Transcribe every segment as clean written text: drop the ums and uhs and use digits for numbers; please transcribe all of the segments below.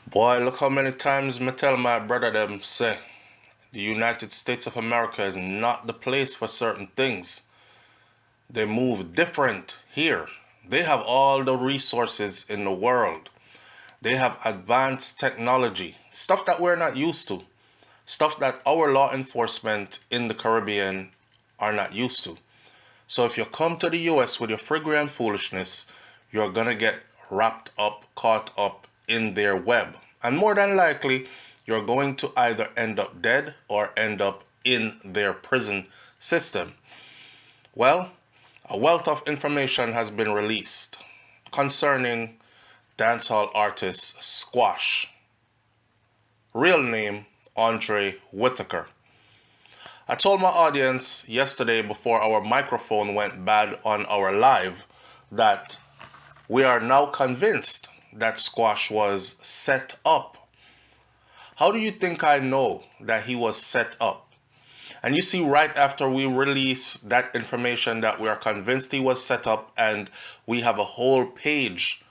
Boy, look how many times me tell my brother them say the United States of America is not the place for certain things. They move different here. They have all the resources in the world. They have advanced technology, stuff that we're not used to, stuff that our law enforcement in the Caribbean are not used to. So if you come to the US with your friggery and foolishness, you're gonna get wrapped up, caught up in their web. And more than likely, you're going to either end up dead or end up in their prison system. Well, a wealth of information has been released concerning dancehall artist Squash, real name Andre Whitaker. I told my audience yesterday before our microphone went bad on our live that we are now convinced that Squash was set up. How do you think I know that he was set up? And you see, right after we release that information that we are convinced he was set up, and we have a whole page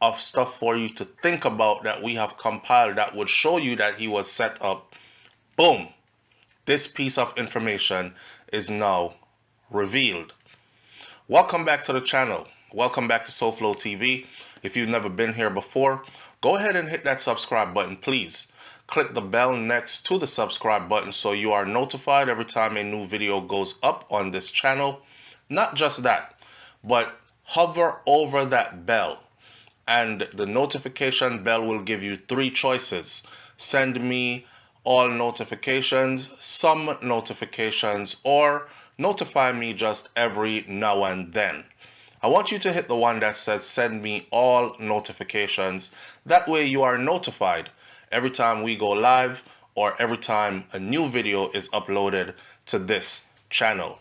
of stuff for you to think about that we have compiled that would show you that he was set up, boom, this piece of information is now revealed. Welcome back to the channel. Welcome back to SouFLoTV. If you've never been here before, go ahead and hit that subscribe button, please. Click the bell next to the subscribe button so you are notified every time a new video goes up on this channel. Not just that, but hover over that bell and the notification bell will give you three choices. Send me all notifications, some notifications, or notify me just every now and then. I want you to hit the one that says send me all notifications. That way you are notified every time we go live or every time a new video is uploaded to this channel.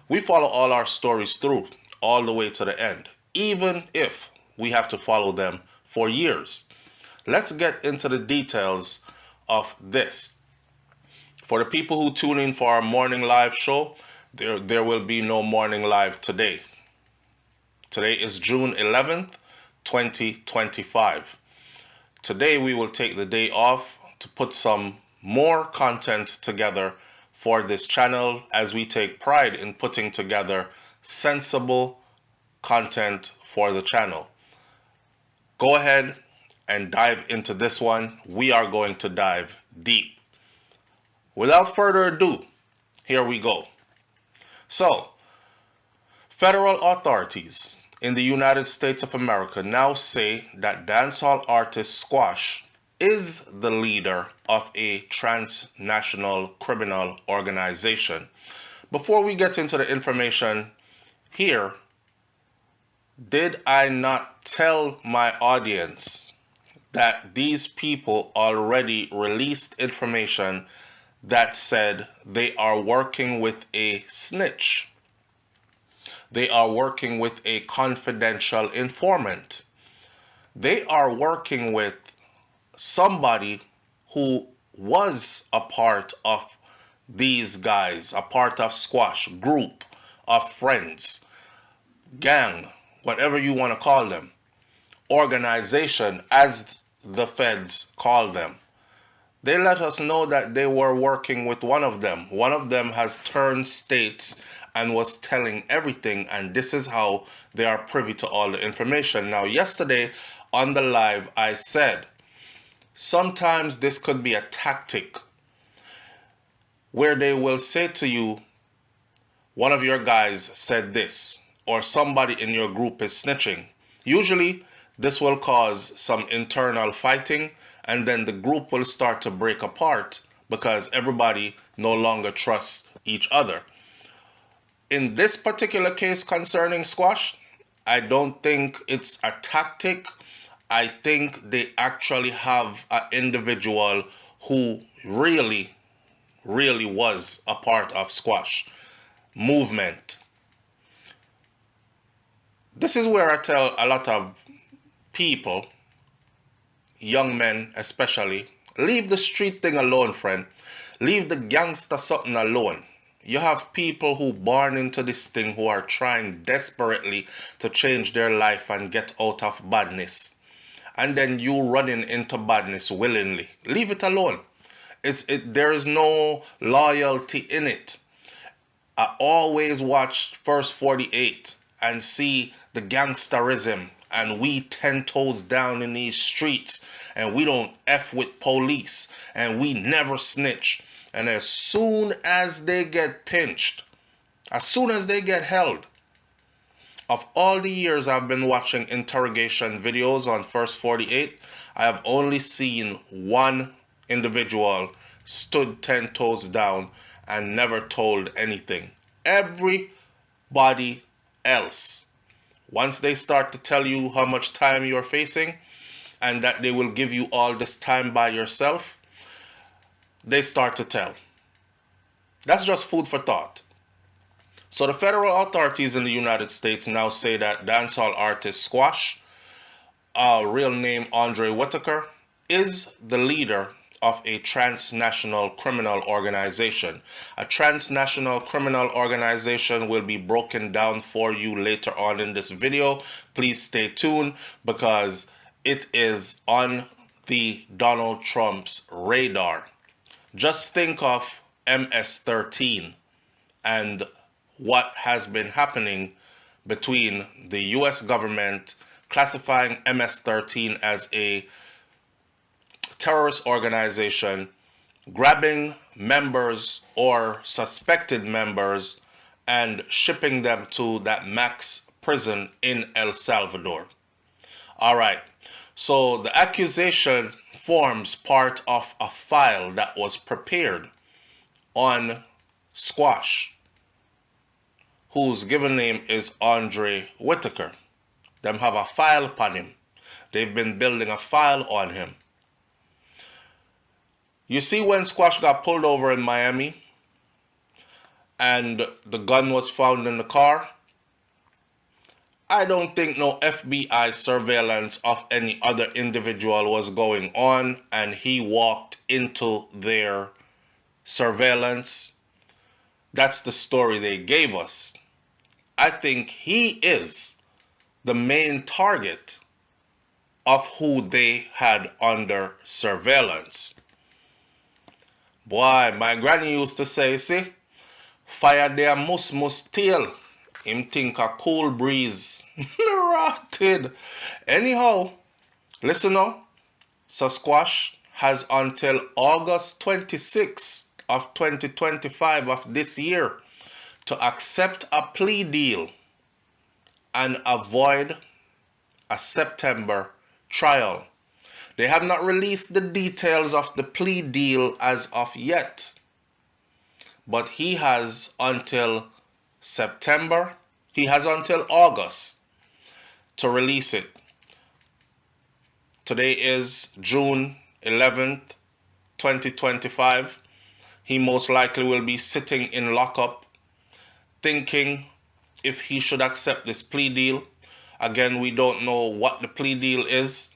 We follow all our stories through all the way to the end, even if we have to follow them for years. Let's get into the details of this. For the people who tune in for our morning live show, there will be no morning live today. Today is June 11th, 2025. Today we will take the day off to put some more content together for this channel, as we take pride in putting together sensible content for the channel. Go ahead and dive into this one. We are going to dive deep. Without further ado, here we go. So, federal authorities in the United States of America now say that dancehall artist Squash is the leader of a transnational criminal organization. Before we get into the information here, did I not tell my audience that these people already released information that said they are working with a snitch? They are working with a confidential informant. They are working with somebody who was a part of these guys, a part of Squash, group of friends, gang, whatever you want to call them, organization, as the feds call them. They let us know that they were working with one of them. One of them has turned states and was telling everything, and this is how they are privy to all the information. Now, yesterday on the live, I said, sometimes this could be a tactic where they will say to you, one of your guys said this, or somebody in your group is snitching. Usually, this will cause some internal fighting, and then the group will start to break apart because everybody no longer trusts each other. In this particular case concerning Squash, I don't think it's a tactic. I think they actually have an individual who really was a part of Squash movement. This is where I tell a lot of people, young men especially, leave the street thing alone, friend. Leave the gangster something alone. You have people who born into this thing who are trying desperately to change their life and get out of badness. and then you running into badness willingly. Leave it alone. There is no loyalty in it. I always watch First 48 and see the gangsterism, and we 10 toes down in these streets, and we don't F with police, and we never snitch. And as soon as they get pinched, as soon as they get held, of all the years I've been watching interrogation videos on First 48, I have only seen one individual stood 10 toes down and never told anything. Everybody else, once they start to tell you how much time you're facing and that they will give you all this time by yourself, they start to tell. That's just food for thought. So the federal authorities in the United States now say that dancehall artist Squash, real name Andre Whitaker, is the leader of a transnational criminal organization. A transnational criminal organization will be broken down for you later on in this video. Please stay tuned because it is on the Donald Trump's radar. Just think of MS-13 and what has been happening between the US government classifying MS-13 as a terrorist organization, grabbing members or suspected members and shipping them to that max prison in El Salvador. All right, so the accusation forms part of a file that was prepared on Squash, whose given name is Andre Whitaker. Them have a file upon him. They've been building a file on him. You see, when Squash got pulled over in Miami and the gun was found in the car, I don't think no FBI surveillance of any other individual was going on and he walked into their surveillance. That's the story they gave us. I think he is the main target of who they had under surveillance. Boy, my granny used to say, see, fire there must tail. Him think a cool breeze. Rotted. Anyhow, listen now. So Squash has until August 26th of 2025 of this year to accept a plea deal and avoid a September trial. They have not released the details of the plea deal as of yet, but he has until September, he has until August to release it. Today is June 11th, 2025. He most likely will be sitting in lockup thinking if he should accept this plea deal. Again, we don't know what the plea deal is.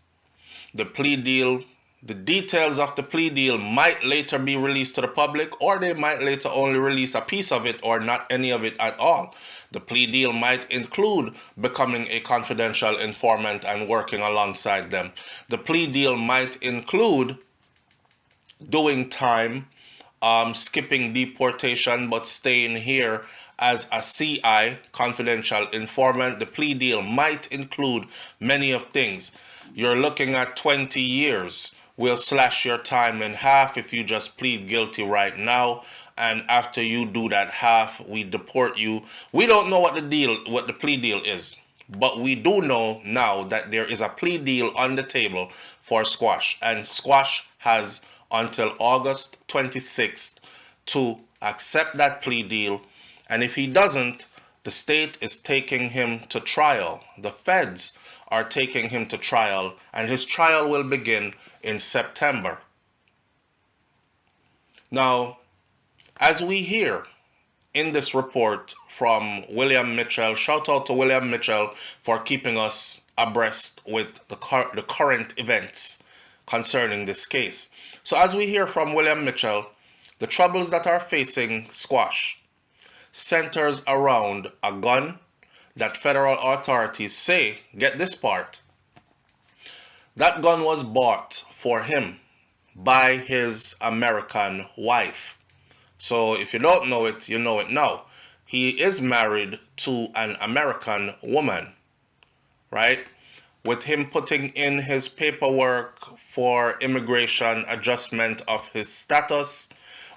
The plea deal, the details of the plea deal might later be released to the public, or they might later only release a piece of it or not any of it at all. The plea deal might include becoming a confidential informant and working alongside them. The plea deal might include doing time, skipping deportation, but staying here as a CI, confidential informant. The plea deal might include many of things. You're looking at 20 years. We'll slash your time in half if you just plead guilty right now. And after you do that half, we deport you. We don't know what the plea deal is. But we do know now that there is a plea deal on the table for Squash. And Squash has until August 26th to accept that plea deal. And if he doesn't, the state is taking him to trial. The feds are taking him to trial, and his trial will begin in September. Now, as we hear in this report from William Mitchell, shout out to William Mitchell for keeping us abreast with the current events concerning this case. So as we hear from William Mitchell, the troubles that are facing Squash centers around a gun that federal authorities say, get this part, That gun was bought for him by his American wife. So if you don't know it, you know it now. He is married to an American woman, right? With him putting in his paperwork for immigration adjustment of his status.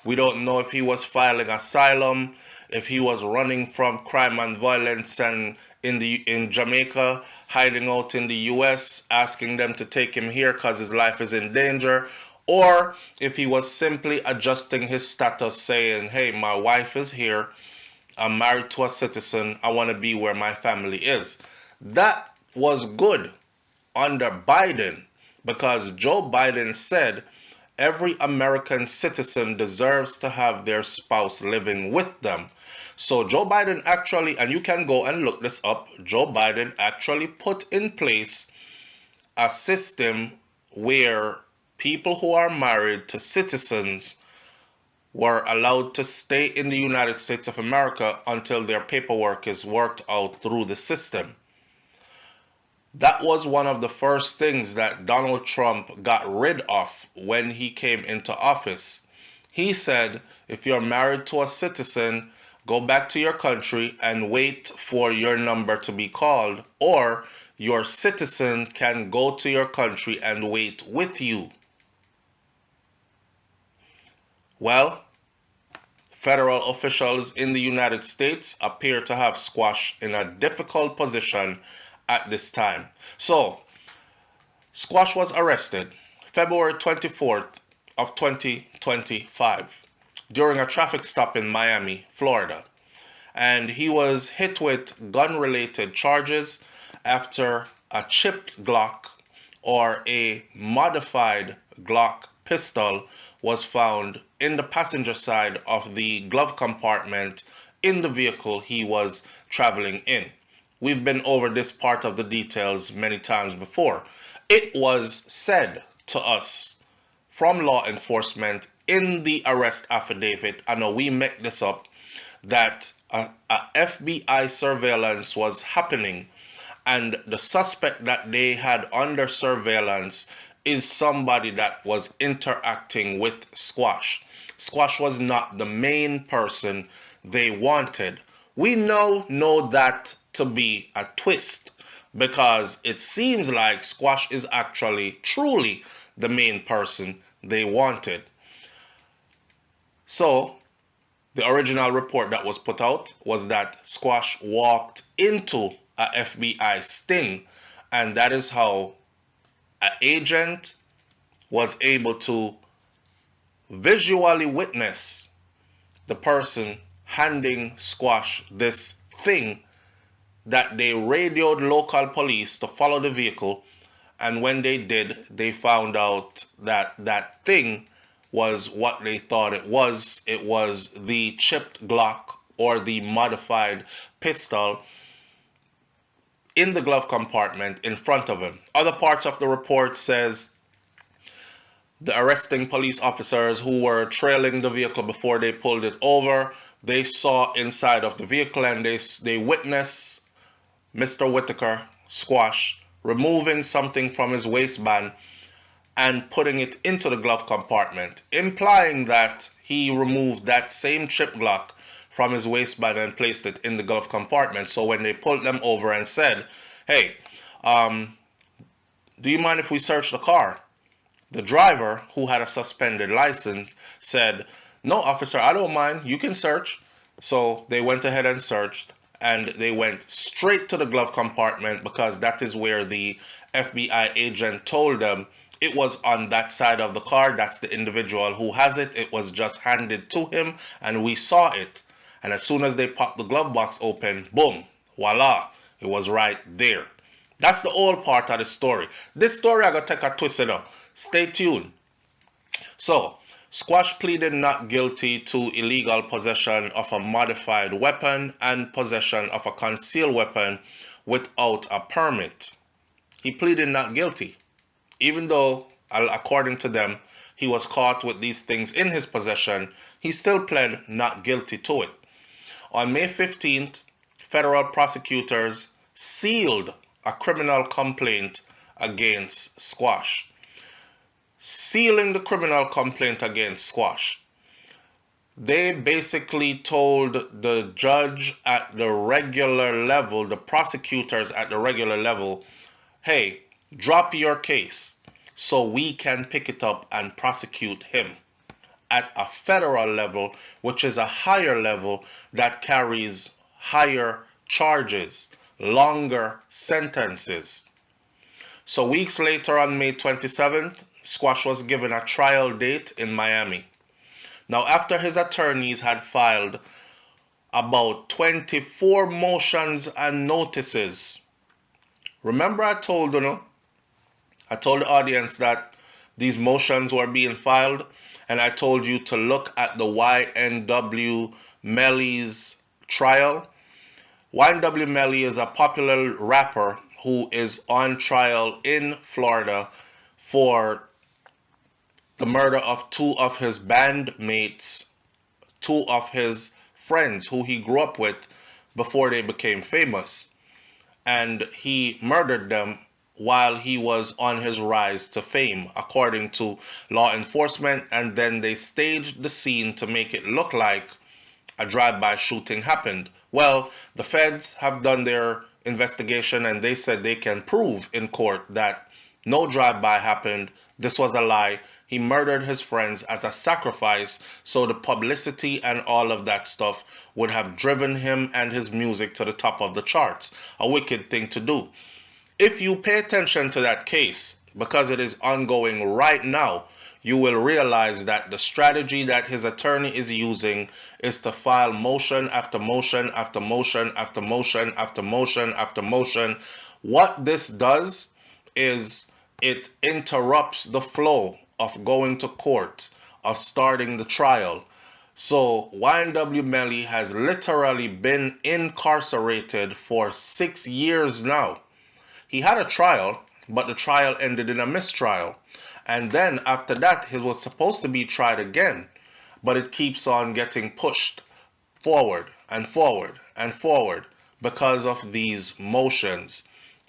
We don't know if he was filing asylum, if he was running from crime and violence and in Jamaica, hiding out in the US, asking them to take him here because his life is in danger, or if he was simply adjusting his status saying, hey, my wife is here, I'm married to a citizen, I want to be where my family is. That was good under Biden because Joe Biden said every American citizen deserves to have their spouse living with them. So Joe Biden actually, and you can go and look this up, Joe Biden actually put in place a system where people who are married to citizens were allowed to stay in the United States of America until their paperwork is worked out through the system. That was one of the first things that Donald Trump got rid of when he came into office. He said, if you're married to a citizen, go back to your country and wait for your number to be called, or your citizen can go to your country and wait with you. Well, federal officials in the United States appear to have Squash in a difficult position at this time. So, Squash was arrested February 24th of 2025 during a traffic stop in Miami, Florida. And he was hit with gun-related charges after a chipped Glock or a modified Glock pistol was found in the passenger side of the glove compartment in the vehicle he was traveling in. We've been over this part of the details many times before. It was said to us from law enforcement in the arrest affidavit, I know we make this up, that a FBI surveillance was happening and the suspect that they had under surveillance is somebody that was interacting with Squash. Squash was not the main person they wanted. We now know that to be a twist because it seems like Squash is actually truly the main person they wanted. So, the original report that was put out was that Squash walked into a FBI sting, and that is how an agent was able to visually witness the person handing Squash this thing that they radioed local police to follow the vehicle, and when they did, they found out that that thing was what they thought it was. It was the chipped Glock or the modified pistol in the glove compartment in front of him. Other parts of the report says the arresting police officers who were trailing the vehicle before they pulled it over, they saw inside of the vehicle and they witnessed Mr. Whitaker, Squash, removing something from his waistband and putting it into the glove compartment, implying that he removed that same chip Glock from his waistband and placed it in the glove compartment. So when they pulled them over and said, hey, do you mind if we search the car? The driver, who had a suspended license, said, no, officer, I don't mind. You can search. So they went ahead and searched, and they went straight to the glove compartment because that is where the FBI agent told them it was on that side of the car. That's the individual who has it. It was just handed to him, and we saw it. And as soon as they popped the glove box open, boom, voila, it was right there. That's the old part of the story. This story I gotta take a twist, you know. Stay tuned. So, Squash pleaded not guilty to illegal possession of a modified weapon and possession of a concealed weapon without a permit. He pleaded not guilty, even though, according to them, he was caught with these things in his possession. He still pled not guilty to it. On May 15th, federal prosecutors sealed a criminal complaint against Squash, sealing the criminal complaint against Squash. They basically told the judge at the regular level, the prosecutors at the regular level, hey, drop your case so we can pick it up and prosecute him at a federal level, which is a higher level that carries higher charges, longer sentences. So weeks later, on May 27th, Squash was given a trial date in Miami. Now, after his attorneys had filed about 24 motions and notices, remember I told the audience that these motions were being filed, and I told you to look at the YNW Melly's trial. YNW Melly is a popular rapper who is on trial in Florida for the murder of two of his bandmates, two of his friends who he grew up with before they became famous. And he murdered them while he was on his rise to fame, according to law enforcement, and then they staged the scene to make it look like a drive-by shooting happened. Well, the feds have done their investigation and they said they can prove in court that no drive-by happened. This was a lie. He murdered his friends as a sacrifice, so the publicity and all of that stuff would have driven him and his music to the top of the charts. A wicked thing to do. If you pay attention to that case, because it is ongoing right now, you will realize that the strategy that his attorney is using is to file motion after motion after motion after motion after motion after motion. What this does is it interrupts the flow of going to court, of starting the trial. So YNW Melly has literally been incarcerated for 6 years now. He had a trial, but the trial ended in a mistrial. And then after that, he was supposed to be tried again, but it keeps on getting pushed forward and forward and forward because of these motions.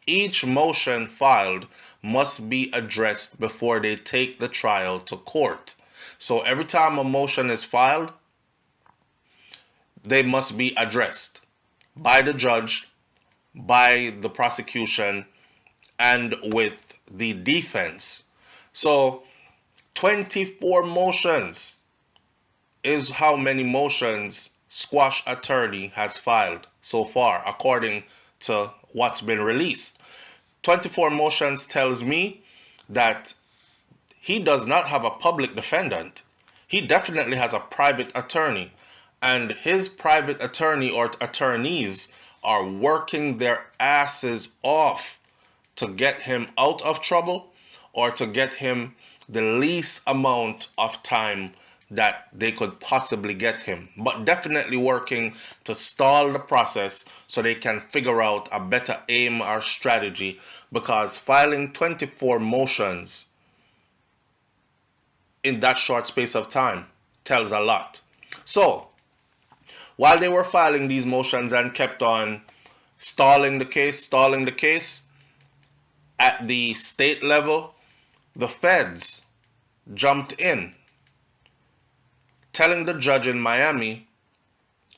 Each motion filed must be addressed before they take the trial to court. So every time a motion is filed, they must be addressed by the judge, by the prosecution, and with the defense. So 24 motions is how many motions Squash attorney has filed so far, according to what's been released. 24 motions tells me that he does not have a public defendant. He definitely has a private attorney, and his private attorney or attorneys are working their asses off to get him out of trouble or to get him the least amount of time that they could possibly get him, but definitely working to stall the process so they can figure out a better aim or strategy, because filing 24 motions in that short space of time tells a lot. So while they were filing these motions and kept on stalling the case at the state level, the feds jumped in, telling the judge in Miami,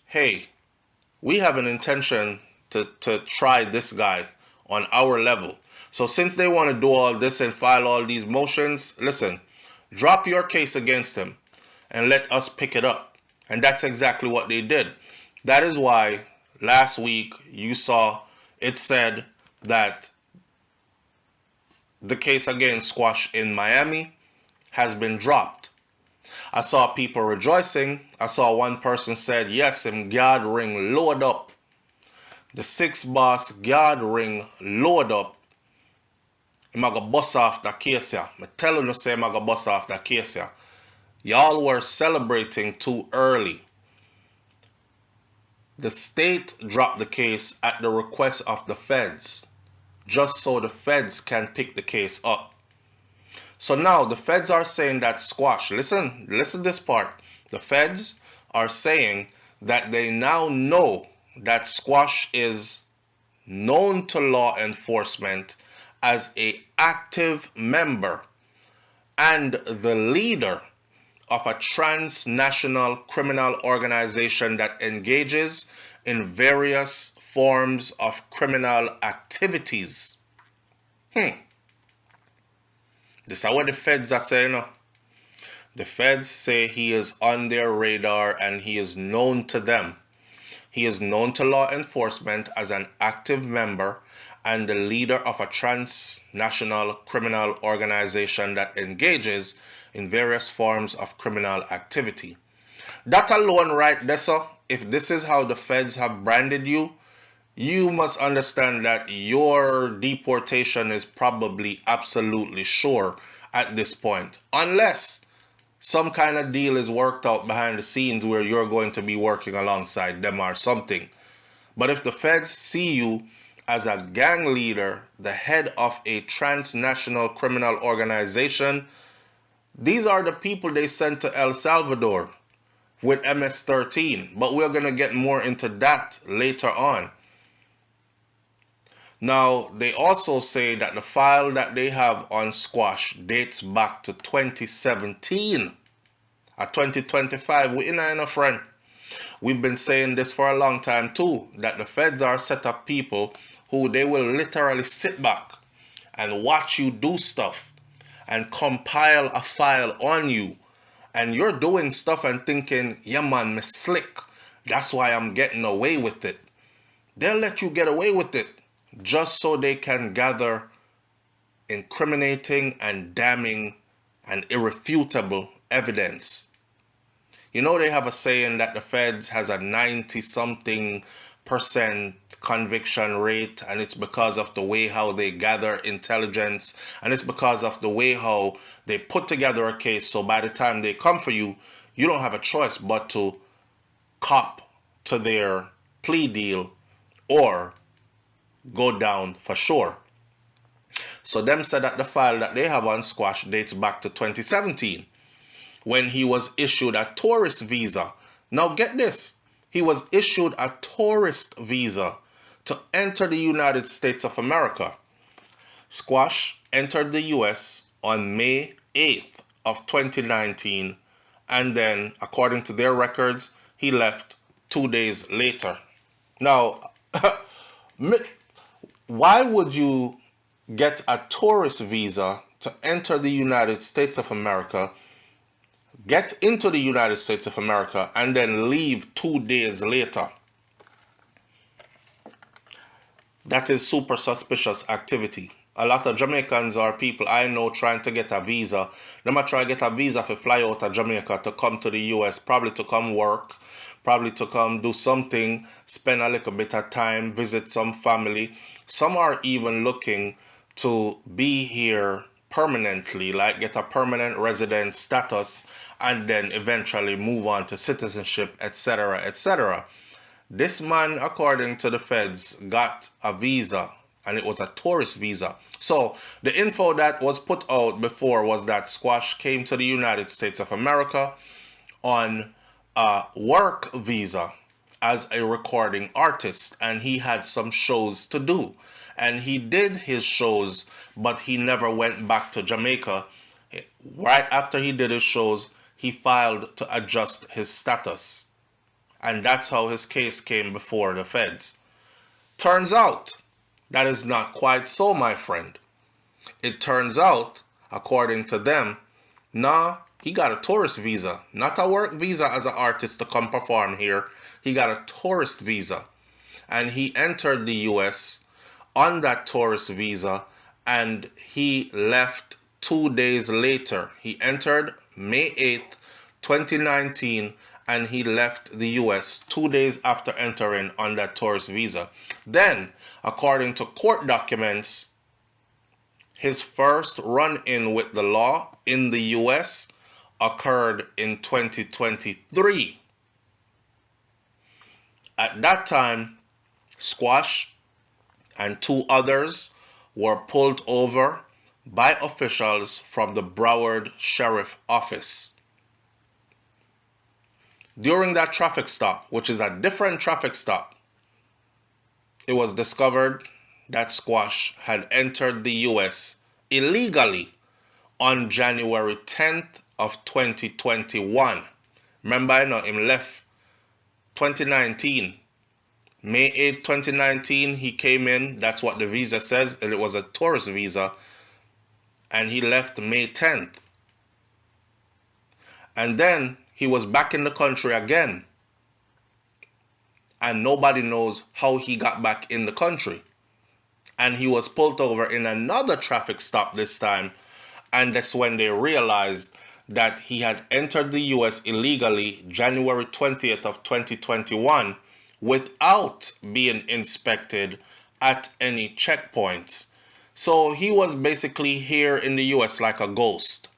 hey, we have an intention to try this guy on our level. So since they want to do all this and file all these motions, listen, drop your case against him and let us pick it up. And that's exactly what they did. That is why last week you saw it said that the case against Squash in Miami has been dropped. I saw people rejoicing. I saw one person said, yes, him guard ring load up. The 6 boss guard ring load up. Him a go bust off the case here. I'm telling you, say him a go bust off the case here. Y'all were celebrating too early. The state dropped the case at the request of the feds, just so the feds can pick the case up. So now the feds are saying that Squash, listen this part. The feds are saying that they now know that Squash is known to law enforcement as an active member and the leader of a transnational criminal organization that engages in various forms of criminal activities. This is what the feds are saying. The feds say he is on their radar and he is known to them. He is known to law enforcement as an active member and the leader of a transnational criminal organization that engages in various forms of criminal activity. That alone right there, sir, if this is how the feds have branded you, you must understand that your deportation is probably absolutely sure at this point. Unless some kind of deal is worked out behind the scenes where you're going to be working alongside them or something. But if the feds see you as a gang leader, the head of a transnational criminal organization, these are the people they sent to El Salvador with MS-13. But we're going to get more into that later on. Now, they also say that the file that they have on Squash dates back to 2017. At 2025, we ain't friend. We've been saying this for a long time too, that the feds are a set of people who they will literally sit back and watch you do stuff and compile a file on you. And you're doing stuff and thinking, yeah man, me slick. That's why I'm getting away with it. They'll let you get away with it just so they can gather incriminating and damning and irrefutable evidence. You know, they have a saying that the feds has a 90-something% conviction rate, and it's because of the way how they gather intelligence, and it's because of the way how they put together a case, so by the time they come for you, you don't have a choice but to cop to their plea deal or go down for sure. So them said that the file that they have on Squash dates back to 2017 when he was issued a tourist visa. Now get this, he was issued a tourist visa to enter the United States of America. Squash entered the US on May 8th of 2019, and then according to their records, he left 2 days later. Now, why would you get a tourist visa to enter the United States of America, get into the United States of America, and then leave 2 days later? That is super suspicious activity. A lot of Jamaicans or people I know trying to get a visa. They might try to get a visa to fly out of Jamaica to come to the US, probably to come work, probably to come do something, spend a little bit of time, visit some family. Some are even looking to be here permanently, like get a permanent resident status and then eventually move on to citizenship, etc., etc. This man, according to the feds, got a visa, and it was a tourist visa. So the info that was put out before was that Squash came to the United States of America on a work visa as a recording artist, and he had some shows to do. And he did his shows, but he never went back to Jamaica. Right after he did his shows, he filed to adjust his status. And that's how his case came before the feds. Turns out, that is not quite so, my friend. It turns out, according to them, nah, he got a tourist visa. Not a work visa as an artist to come perform here. He got a tourist visa. And he entered the US on that tourist visa, and he left 2 days later. He entered May 8th, 2019, and he left the US 2 days after entering on that tourist visa. Then, according to court documents, his first run-in with the law in the US occurred in 2023. At that time, Squash and 2 others were pulled over by officials from the Broward Sheriff Office. During that traffic stop, which is a different traffic stop, it was discovered that Squash had entered the US illegally on January 10th of 2021. Remember, I know him left 2019. May 8th, 2019, he came in. That's what the visa says. And it was a tourist visa. And he left May 10th. And then he was back in the country again. And nobody knows how he got back in the country. And he was pulled over in another traffic stop this time. And that's when they realized that he had entered the US illegally January 20th of 2021 without being inspected at any checkpoints. So he was basically here in the US like a ghost.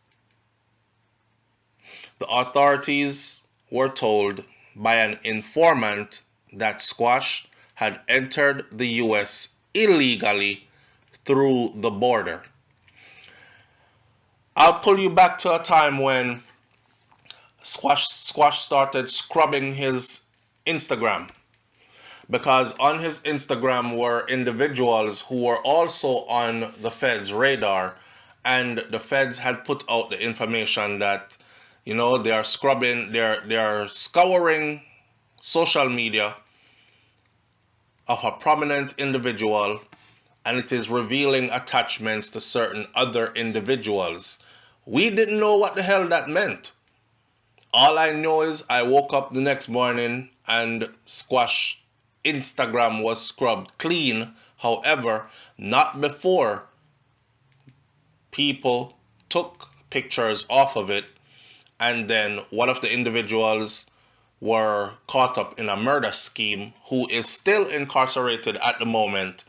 The authorities were told by an informant that Squash had entered the US illegally through the border. I'll pull you back to a time when Squash started scrubbing his Instagram, because on his Instagram were individuals who were also on the feds' radar, and the feds had put out the information that, you know, they are scrubbing, they are scouring social media of a prominent individual, and it is revealing attachments to certain other individuals. We didn't know what the hell that meant. All I know is I woke up the next morning and Squash Instagram was scrubbed clean. However, not before people took pictures off of it, and then one of the individuals were caught up in a murder scheme, who is still incarcerated at the moment,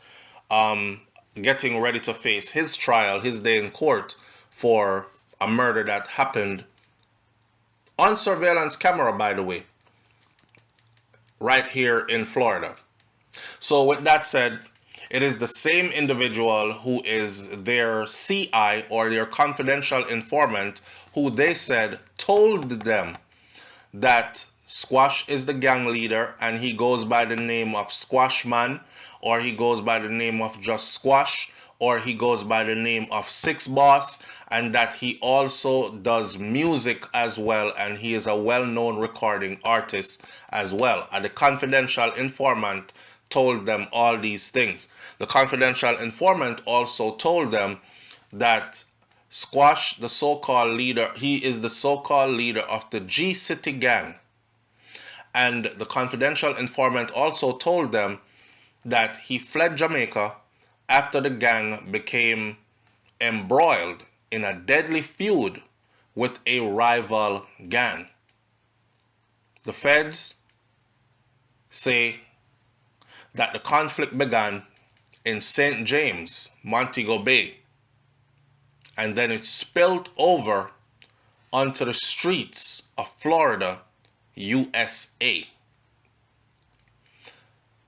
getting ready to face his trial, his day in court, for a murder that happened on surveillance camera, by the way, right here in Florida. So with that said, it is the same individual who is their CI, or their confidential informant, who they said told them that Squash is the gang leader, and he goes by the name of Squashman, or he goes by the name of just Squash, or he goes by the name of Six Boss, and that he also does music as well, and he is a well-known recording artist as well. And the confidential informant told them all these things. The confidential informant also told them that Squash, the so-called leader, he is the so-called leader of the G-City gang. And the confidential informant also told them that he fled Jamaica after the gang became embroiled in a deadly feud with a rival gang. The feds say that the conflict began in St. James, Montego Bay, and then it spilled over onto the streets of Florida, USA.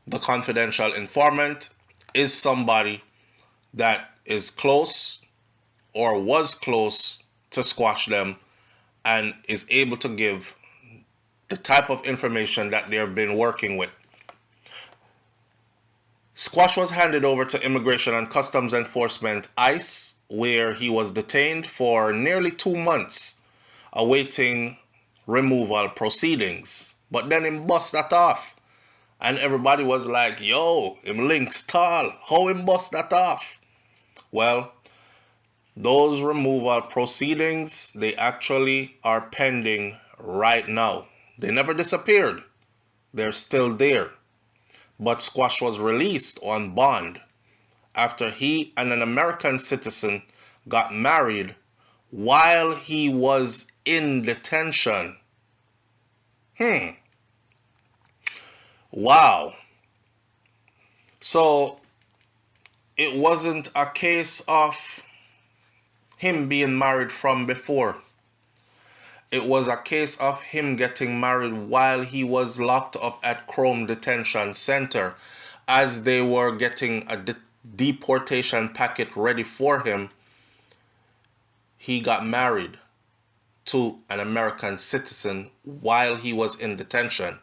The confidential informant is somebody that is close or was close to Squash them, and is able to give the type of information that they've been working with. Squash was handed over to Immigration and Customs Enforcement, ICE, where he was detained for nearly 2 months, awaiting removal proceedings. But then him bust that off. And everybody was like, yo, him links tall. How him bust that off? Well, those removal proceedings, they actually are pending right now. They never disappeared. They're still there. But Squash was released on bond after he and an American citizen got married while he was in detention. Wow. So it wasn't a case of him being married from before. It was a case of him getting married while he was locked up at Chrome Detention Center, as they were getting a deportation packet ready for him. He got married to an American citizen while he was in detention.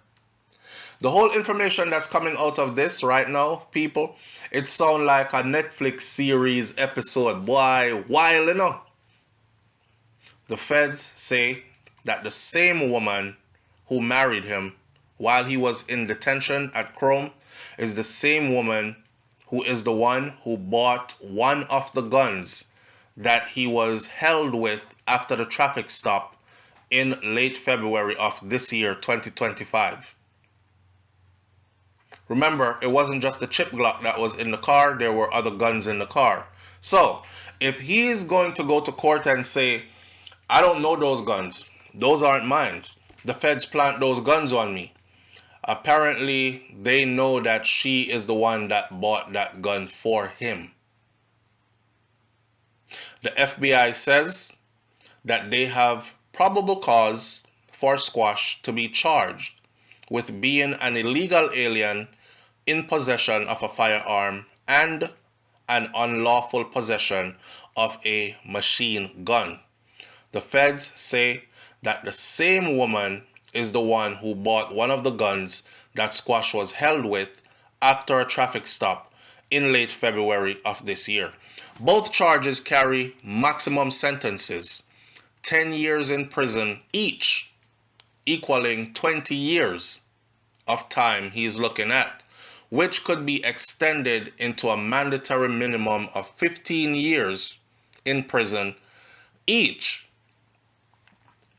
The whole information that's coming out of this right now, people, it sounds like a Netflix series episode. Boy, while you know. The feds say that the same woman who married him while he was in detention at Chrome is the same woman who is the one who bought one of the guns that he was held with after the traffic stop in late February of this year, 2025. Remember, it wasn't just the chip Glock that was in the car, there were other guns in the car. So, if he's going to go to court and say, I don't know those guns, those aren't mine, the feds plant those guns on me, apparently they know that she is the one that bought that gun for him. The FBI says that they have probable cause for Squash to be charged with being an illegal alien in possession of a firearm and an unlawful possession of a machine gun. The feds say that the same woman is the one who bought one of the guns that Squash was held with after a traffic stop in late February of this year. Both charges carry maximum sentences, 10 years in prison each, equaling 20 years of time he's looking at, which could be extended into a mandatory minimum of 15 years in prison each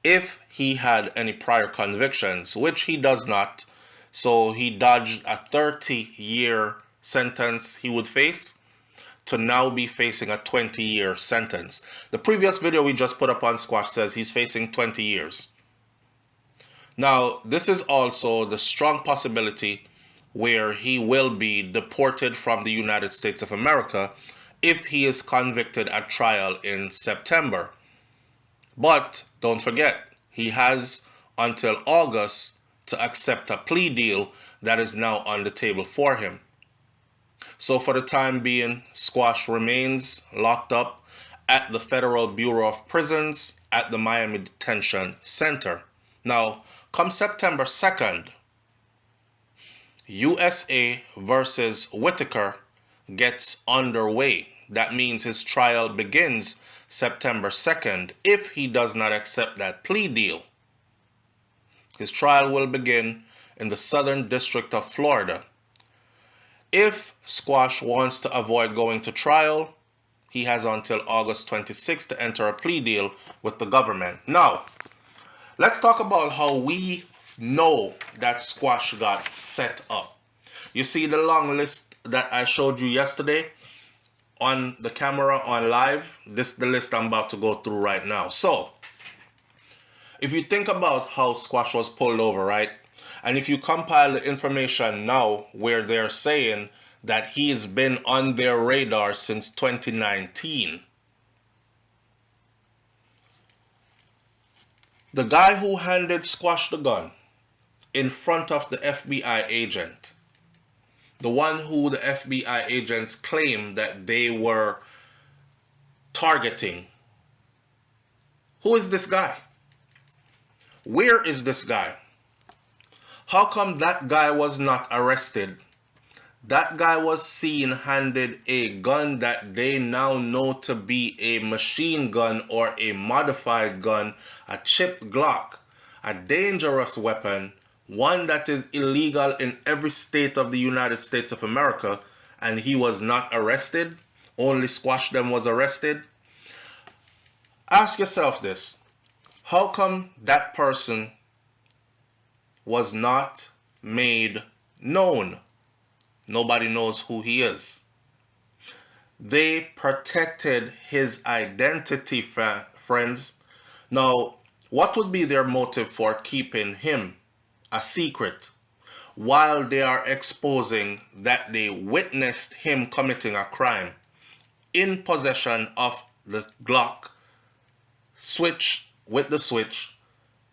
if he had any prior convictions, which he does not. So he dodged a 30-year sentence he would face to now be facing a 20-year sentence. The previous video we just put up on Squash says he's facing 20 years. Now, this is also the strong possibility where he will be deported from the United States of America if he is convicted at trial in September. But don't forget, he has until August to accept a plea deal that is now on the table for him. So for the time being, Squash remains locked up at the Federal Bureau of Prisons at the Miami Detention Center. Now, come September 2nd, USA versus Whitaker gets underway. That means his trial begins September 2nd if he does not accept that plea deal. His trial will begin in the Southern District of Florida. If Squash wants to avoid going to trial, he has until August 26th to enter a plea deal with the government. Now, let's talk about how we know that Squash got set up. You see the long list that I showed you yesterday on the camera on live? This is the list I'm about to go through right now. So, if you think about how Squash was pulled over, right? And if you compile the information now where they're saying that he's been on their radar since 2019. The guy who handed Squash the gun in front of the FBI agent, the one who the FBI agents claimed that they were targeting, who is this guy? Where is this guy? How come that guy was not arrested? That guy was seen handed a gun that they now know to be a machine gun or a modified gun, a chipped Glock, a dangerous weapon, one that is illegal in every state of the United States of America, and he was not arrested. Only Squash them was arrested. Ask yourself this. How come that person was not made known? Nobody knows who he is. They protected his identity, friends. Now, what would be their motive for keeping him a secret while they are exposing that they witnessed him committing a crime in possession of the Glock switch with the switch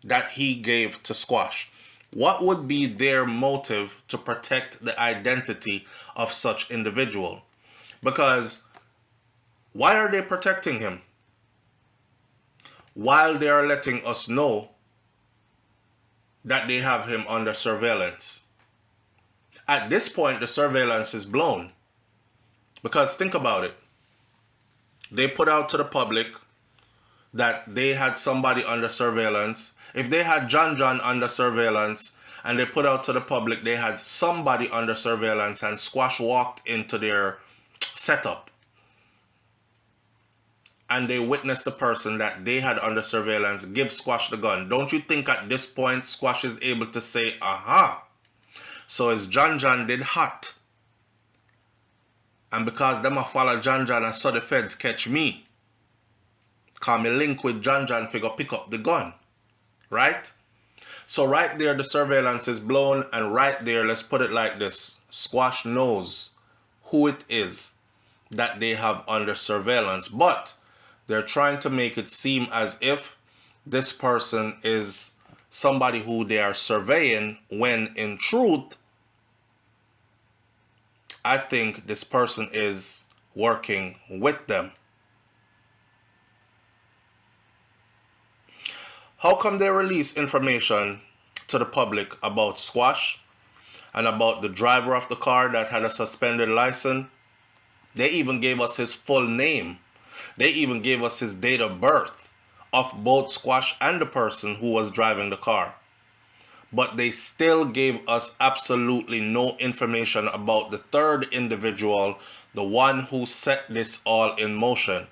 that he gave to Squash? What would be their motive to protect the identity of such individual? Because why are they protecting him while they are letting us know that they have him under surveillance? At this point, the surveillance is blown. Because think about it. They put out to the public that they had somebody under surveillance. If they had John under surveillance and they put out to the public they had somebody under surveillance and Squash walked into their setup and they witnessed the person that they had under surveillance give Squash the gun, don't you think at this point Squash is able to say, aha, so it's John did hot, and because them a follow John and so the feds catch me, cause me link with John figure pick up the gun, right? So right there the surveillance is blown, and right there, let's put it like this, Squash knows who it is that they have under surveillance, but they're trying to make it seem as if this person is somebody who they are surveying, when in truth, I think this person is working with them. How come they release information to the public about Squash and about the driver of the car that had a suspended license? They even gave us his full name. They even gave us his date of birth of both Squash and the person who was driving the car. But they still gave us absolutely no information about the third individual, the one who set this all in motion.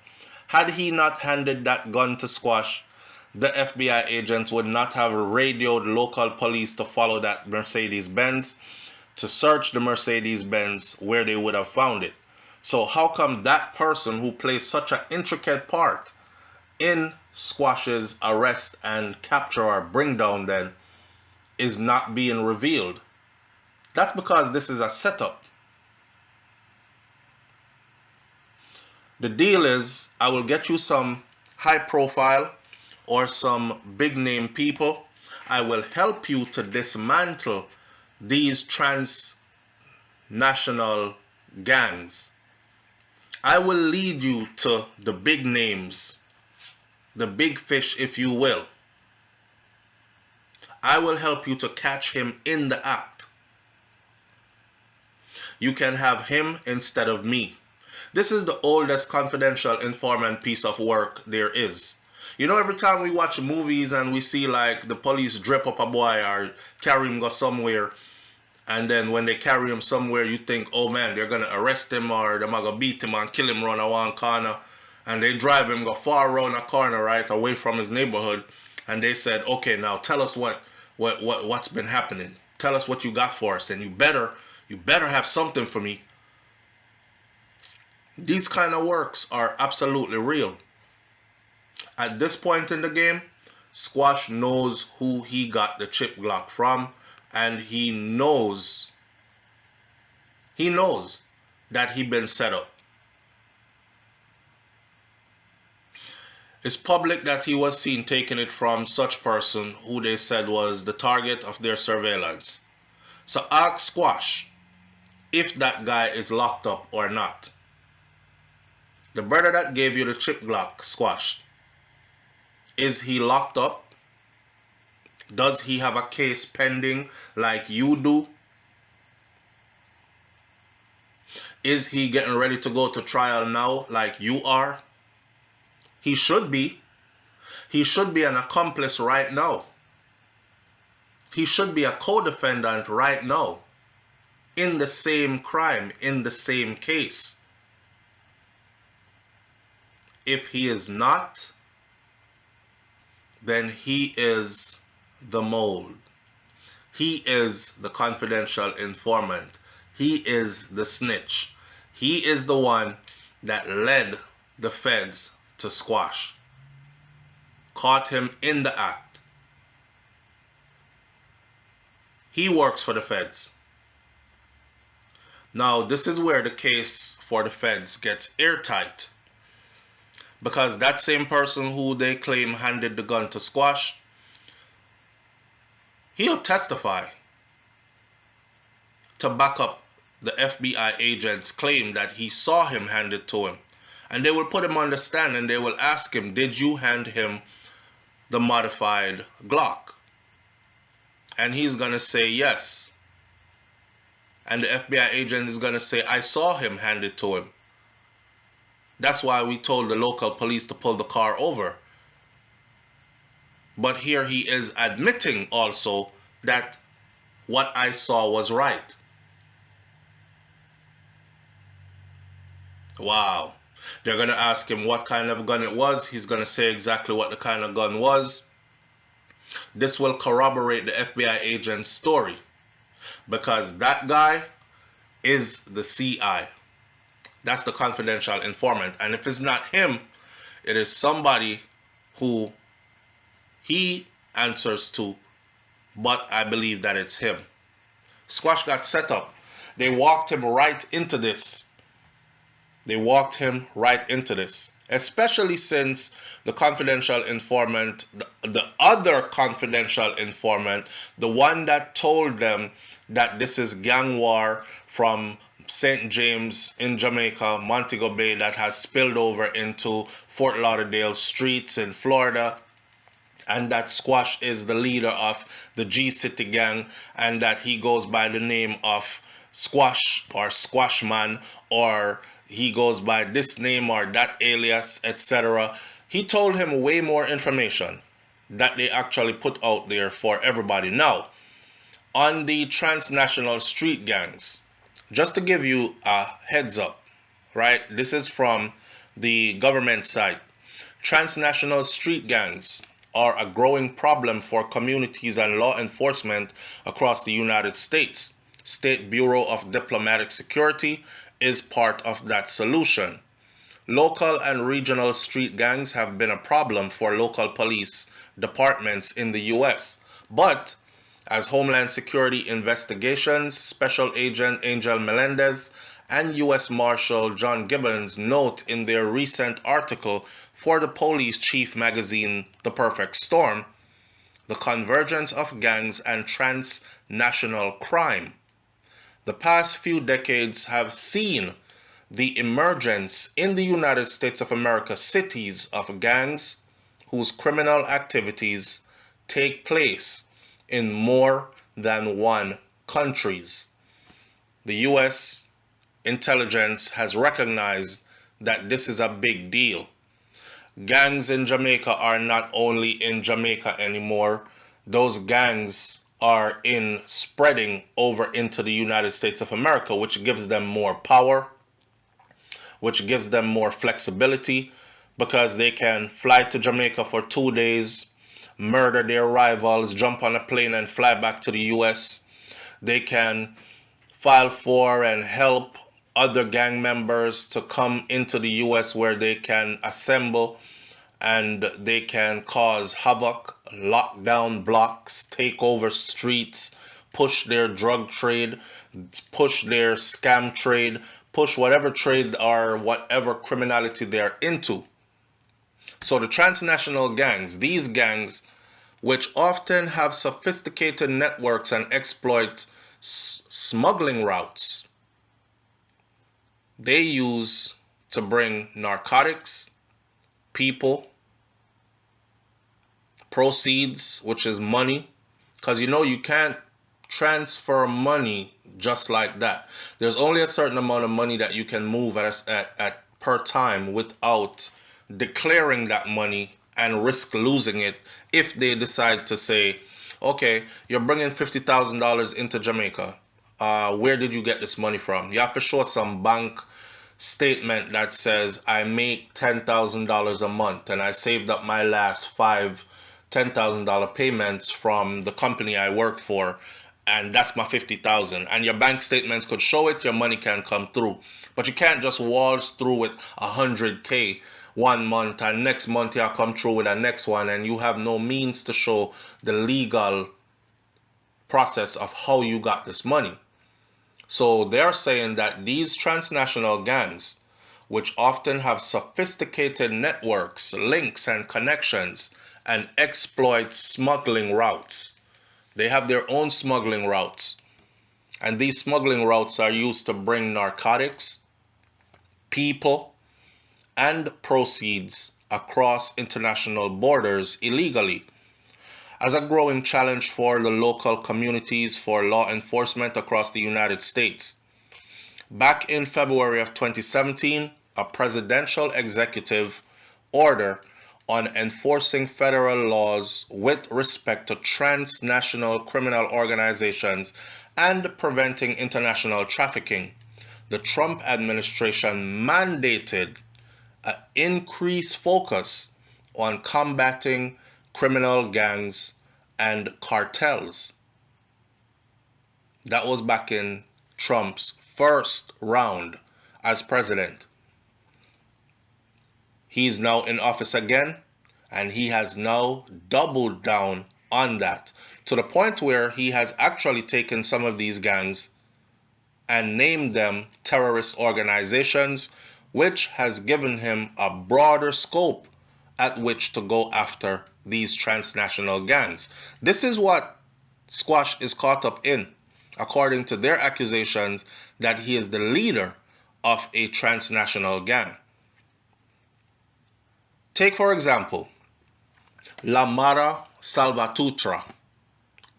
Had he not handed that gun to Squash, the FBI agents would not have radioed local police to follow that Mercedes-Benz, to search the Mercedes-Benz where they would have found it. So how come that person who plays such an intricate part in Squash's arrest and capture or bring down then is not being revealed? That's because this is a setup. The deal is, I will get you some high profile or some big name people. I will help you to dismantle these transnational gangs. I will lead you to the big names, the big fish, if you will. I will help you to catch him in the act. You can have him instead of me. This is the oldest confidential informant piece of work there is. You know, every time we watch movies and we see like the police drip up a boy or carry him go somewhere, and then when they carry him somewhere, you think, oh man, they're going to arrest him or they're going to beat him and kill him around a one corner. And they drive him go far around a corner, right, away from his neighborhood. And they said, okay, now tell us what's been happening. Tell us what you got for us. And you better have something for me. These kind of works are absolutely real. At this point in the game, Squash knows who he got the chip Glock from. And he knows that he been set up. It's public that he was seen taking it from such person who they said was the target of their surveillance. So ask Squash if that guy is locked up or not. The brother that gave you the chip Glock, Squash, is he locked up? Does he have a case pending like you do? Is he getting ready to go to trial now like you are? He should be. He should be an accomplice right now. He should be a co-defendant right now in the same crime, in the same case. If he is not, then he is the mold. He is the confidential informant. He is the snitch. He is the one that led the feds to Squash. Caught him in the act. He works for the feds. Now, this is where the case for the feds gets airtight. Because that same person who they claim handed the gun to Squash, he'll testify to back up the FBI agent's claim that he saw him hand it to him. And they will put him on the stand and they will ask him, did you hand him the modified Glock? And he's going to say yes. And the FBI agent is going to say, I saw him hand it to him. That's why we told the local police to pull the car over. But here he is admitting also that what I saw was right. Wow. They're going to ask him what kind of gun it was. He's going to say exactly what the kind of gun was. This will corroborate the FBI agent's story, because that guy is the CI. That's the confidential informant. And if it's not him, it is somebody who he answers to, but I believe that it's him. Squash got set up. They walked him right into this. Especially since the confidential informant, the other confidential informant, the one that told them that this is gang war from St. James in Jamaica, Montego Bay, that has spilled over into Fort Lauderdale streets in Florida, and that Squash is the leader of the G-City gang, and that he goes by the name of Squash or Squashman, or he goes by this name or that alias, etc. He told him way more information that they actually put out there for everybody. Now, on the transnational street gangs, just to give you a heads up, right? This is from the government side. Transnational street gangs are a growing problem for communities and law enforcement across the United States. State Bureau of Diplomatic Security is part of that solution. Local and regional street gangs have been a problem for local police departments in the U.S., but as Homeland Security Investigations Special Agent Angel Melendez and U.S. Marshal John Gibbons note in their recent article for the Police Chief magazine, The Perfect Storm, the convergence of gangs and transnational crime. The past few decades have seen the emergence in the United States of America cities of gangs whose criminal activities take place in more than one countries. The U.S. intelligence has recognized that this is a big deal. Gangs in Jamaica are not only in Jamaica anymore. Those gangs are spreading over into the United States of America, which gives them more power, which gives them more flexibility, because they can fly to Jamaica for 2 days, murder their rivals, jump on a plane and fly back to the US. They can file for and help other gang members to come into the US, where they can assemble and they can cause havoc, lock down blocks, take over streets, push their drug trade, push their scam trade, push whatever trade or whatever criminality they're into. So the transnational gangs, these gangs, which often have sophisticated networks and exploit smuggling routes, they use to bring narcotics, people, proceeds, which is money, because you can't transfer money just like that. There's only a certain amount of money that you can move at per time without declaring that money and risk losing it if they decide to say, okay, you're bringing $50,000 into Jamaica. Where did you get this money from? You have to show some bank statement that says I make $10,000 a month and I saved up my last 5 $10,000 payments from the company I work for, and that's my $50,000. And your bank statements could show it, your money can come through. But you can't just waltz through with $100K 1 month and next month you'll come through with the next one, and you have no means to show the legal process of how you got this money. So they're saying that these transnational gangs, which often have sophisticated networks, links, and connections, and exploit smuggling routes. They have their own smuggling routes. And these smuggling routes are used to bring narcotics, people, and proceeds across international borders illegally. as a growing challenge for the local communities for law enforcement across the United States. Back in February of 2017, a presidential executive order on enforcing federal laws with respect to transnational criminal organizations and preventing international trafficking, the Trump administration mandated an increased focus on combating criminal gangs and cartels. That was back in Trump's first round as president. He's now in office again, and he has now doubled down on that to the point where he has actually taken some of these gangs and named them terrorist organizations, which has given him a broader scope at which to go after these transnational gangs. This is what Squash is caught up in, according to their accusations that he is the leader of a transnational gang. Take, for example, La Mara Salvatrucha,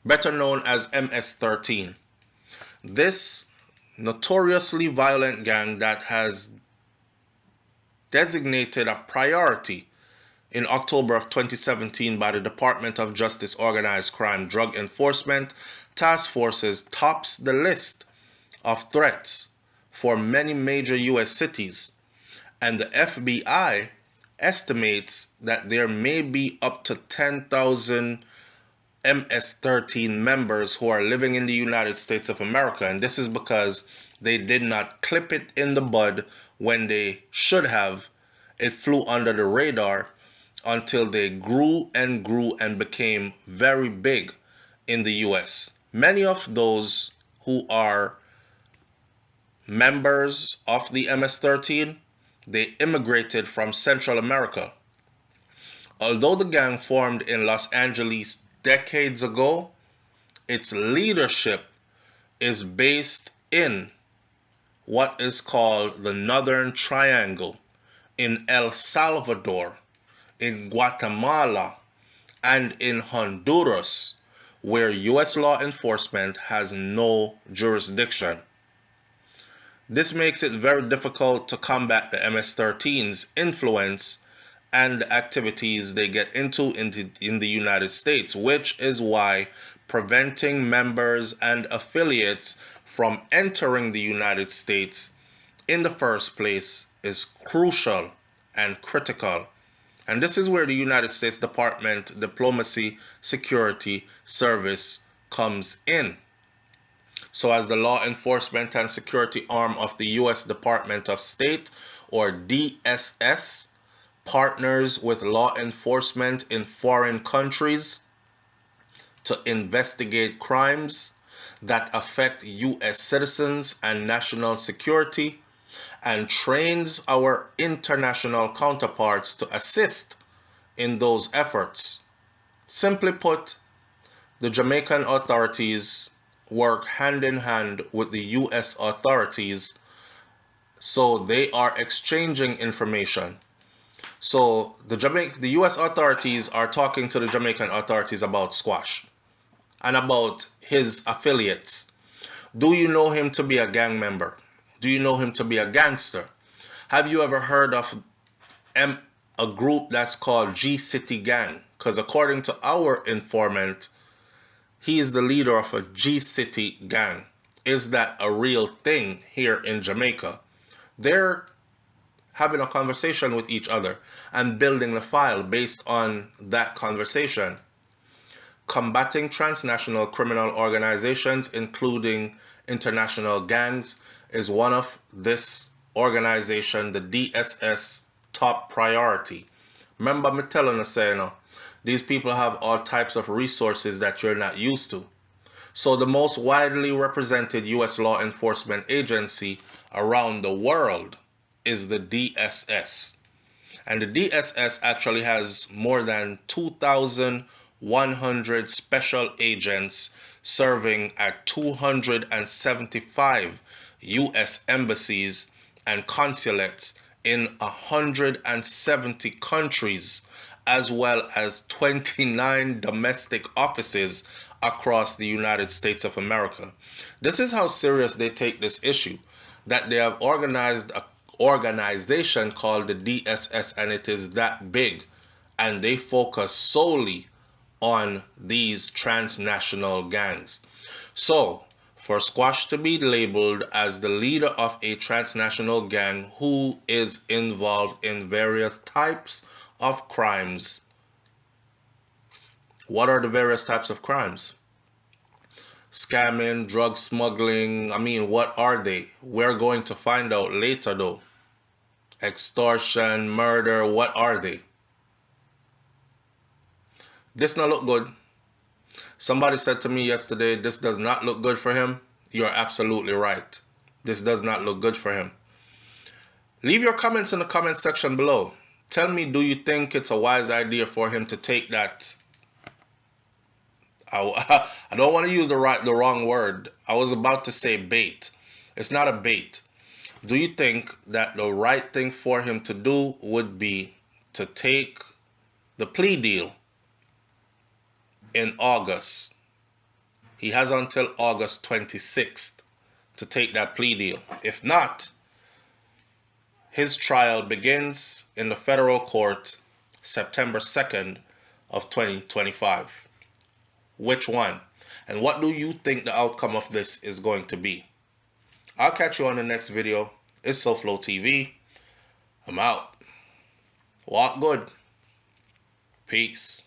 better known as MS-13. This notoriously violent gang that has designated a priority in October of 2017 by the Department of Justice Organized Crime Drug Enforcement Task Forces tops the list of threats for many major U.S. cities, and the FBI estimates that there may be up to 10,000 MS-13 members who are living in the United States of America, and this is because they did not clip it in the bud when they should have. It flew under the radar until they grew and became very big in the US. Many of those who are members of the MS-13, they immigrated from Central America. Although the gang formed in Los Angeles decades ago, its leadership is based in what is called the Northern Triangle in El Salvador, in Guatemala, and in Honduras, where U.S. law enforcement has no jurisdiction. This makes it very difficult to combat the MS-13's influence and the activities they get into in the United States, which is why preventing members and affiliates from entering the United States in the first place is crucial and critical. And this is where the United States Department Diplomacy Security Service comes in. So as the law enforcement and security arm of the U.S. Department of State, or DSS, partners with law enforcement in foreign countries to investigate crimes that affect U.S. citizens and national security, and trains our international counterparts to assist in those efforts. Simply put, the Jamaican authorities work hand in hand with the U.S. authorities, so they are exchanging information. So the U.S. authorities are talking to the Jamaican authorities about Squash and about his affiliates. Do you know him to be a gang member? Do you know him to be a gangster? Have you ever heard of a group that's called G-City Gang? Because according to our informant, he is the leader of a G-City Gang. Is that a real thing here in Jamaica? They're having a conversation with each other and building the file based on that conversation. Combating transnational criminal organizations, including international gangs, is one of this organization, the DSS, top priority. Remember me telling you, saying, these people have all types of resources that you're not used to. So the most widely represented U.S. law enforcement agency around the world is the DSS. And the DSS actually has more than 2,100 special agents serving at 275 U.S. embassies and consulates in 170 countries as well as 29 domestic offices across the United States of America. This is how serious they take this issue, that they have organized a organization called the DSS, and it is that big, and they focus solely on these transnational gangs. So, for Squash to be labeled as the leader of a transnational gang who is involved in various types of crimes, what are the various types of crimes? Scamming, drug smuggling, I mean, what are they? We're going to find out later though. Extortion, murder, what are they? This not look good. Somebody said to me yesterday, this does not look good for him. You're absolutely right. This does not look good for him. Leave your comments in the comment section below. Tell me, do you think it's a wise idea for him to take that? I don't want to use the wrong word. I was about to say bait. It's not a bait. Do you think that the right thing for him to do would be to take the plea deal in August? He has until August 26th to take that plea deal. If not, his trial begins in the federal court September 2nd of 2025. Which one? And what do you think the outcome of this is going to be? I'll catch you on the next video. It's SouFLoTV. I'm out. Walk good. Peace.